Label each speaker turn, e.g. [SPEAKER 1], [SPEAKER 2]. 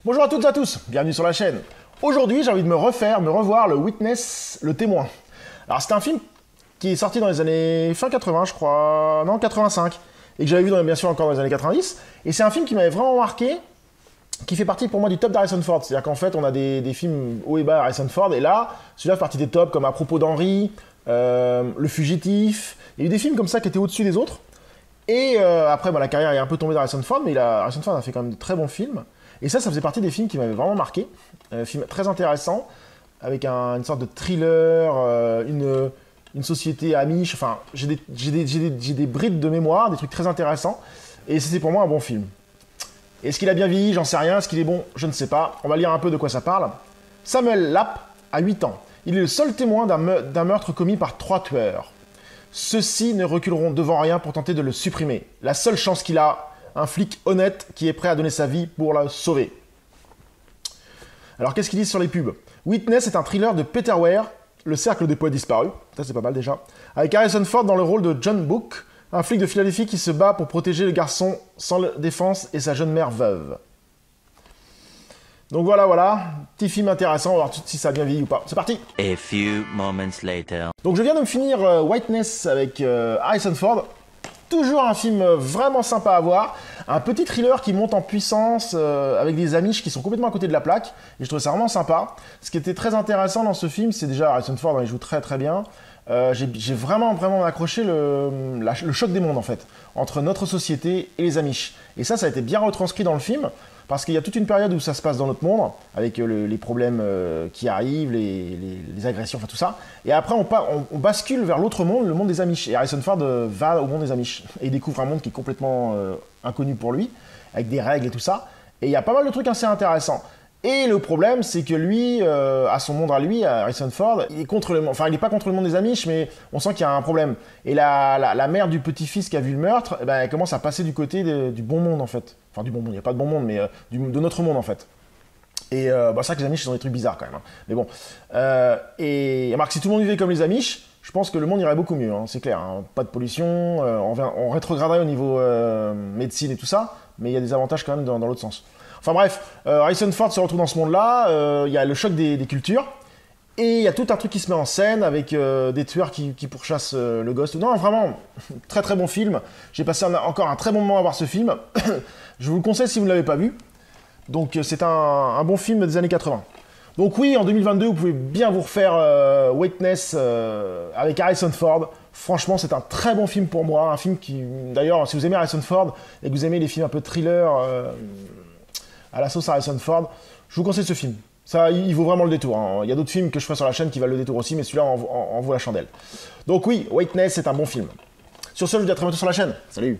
[SPEAKER 1] Bonjour à toutes et à tous, bienvenue sur la chaîne. Aujourd'hui, j'ai envie de me revoir le Witness, le témoin. Alors, c'est un film qui est sorti dans les années fin 80, je crois, non, 85, et que j'avais vu bien sûr encore dans les années 90. Et c'est un film qui m'avait vraiment marqué, qui fait partie pour moi du top d'Harrison Ford. C'est-à-dire qu'en fait, on a des films haut et bas Harrison Ford, et là, celui-là fait partie des tops, comme À propos d'Henri, Le Fugitif. Il y a eu des films comme ça qui étaient au-dessus des autres. Et après, la carrière est un peu tombée d'Harrison Ford, mais Harrison Ford a fait quand même de très bons films. Et ça faisait partie des films qui m'avaient vraiment marqué. Film très intéressant, avec une sorte de thriller, une société amiche. Enfin, j'ai des brides de mémoire, des trucs très intéressants. Et c'était pour moi un bon film. Est-ce qu'il a bien vieilli? J'en sais rien. Est-ce qu'il est bon? Je ne sais pas. On va lire un peu de quoi ça parle. Samuel Lapp a 8 ans. Il est le seul témoin d'un meurtre commis par 3 tueurs. Ceux-ci ne reculeront devant rien pour tenter de le supprimer. La seule chance qu'il a, un flic honnête qui est prêt à donner sa vie pour la sauver. Alors qu'est-ce qu'ils disent sur les pubs? Witness est un thriller de Peter Weir, Le cercle des poètes disparus, ça c'est pas mal déjà, avec Harrison Ford dans le rôle de John Book, un flic de Philadelphie qui se bat pour protéger le garçon sans défense et sa jeune mère veuve. Donc voilà, petit film intéressant, on va voir tout de suite si ça a bien vieilli ou pas. C'est parti!
[SPEAKER 2] A few moments later.
[SPEAKER 1] Donc je viens de me finir Witness avec Harrison Ford. Toujours un film vraiment sympa à voir. Un petit thriller qui monte en puissance avec des Amish qui sont complètement à côté de la plaque. Et je trouve ça vraiment sympa. Ce qui était très intéressant dans ce film, c'est déjà Harrison Ford, il joue très très bien. J'ai vraiment accroché le choc des mondes en fait, entre notre société et les Amish. Et ça a été bien retranscrit dans le film. Parce qu'il y a toute une période où ça se passe dans notre monde, avec les problèmes qui arrivent, les agressions, enfin tout ça. Et après, on bascule vers l'autre monde, le monde des Amish. Et Harrison Ford va au monde des Amish. Et il découvre un monde qui est complètement inconnu pour lui, avec des règles et tout ça. Et il y a pas mal de trucs assez intéressants. Et le problème, c'est que lui, à son monde à lui, Harrison Ford, il est contre le monde. Enfin, il n'est pas contre le monde des Amish, mais on sent qu'il y a un problème. Et la mère du petit-fils qui a vu le meurtre, elle commence à passer du côté du bon monde, en fait. Enfin, du bon monde, il n'y a pas de bon monde, mais de notre monde, en fait. Et c'est vrai que les Amish, ils ont des trucs bizarres, quand même. Hein. Mais bon. Et remarque, si tout le monde vivait comme les Amish, je pense que le monde irait beaucoup mieux, hein, c'est clair. Hein. Pas de pollution, on rétrograderait au niveau médecine et tout ça, mais il y a des avantages quand même dans l'autre sens. Enfin bref, Harrison Ford se retrouve dans ce monde-là, il y a le choc des cultures, et il y a tout un truc qui se met en scène avec des tueurs qui pourchassent le gosse. Non, vraiment, très très bon film. J'ai passé encore un très bon moment à voir ce film. Je vous le conseille si vous ne l'avez pas vu. Donc c'est un bon film des années 80. Donc oui, en 2022, vous pouvez bien vous refaire Witness avec Harrison Ford. Franchement, c'est un très bon film pour moi. Un film qui, d'ailleurs, si vous aimez Harrison Ford et que vous aimez les films un peu thriller à la sauce Harrison Ford, je vous conseille ce film. Ça, il vaut vraiment le détour. Hein. Il y a d'autres films que je ferai sur la chaîne qui valent le détour aussi, mais celui-là en vaut la chandelle. Donc oui, Witness, c'est un bon film. Sur ce, je vous dis à très bientôt sur la chaîne. Salut!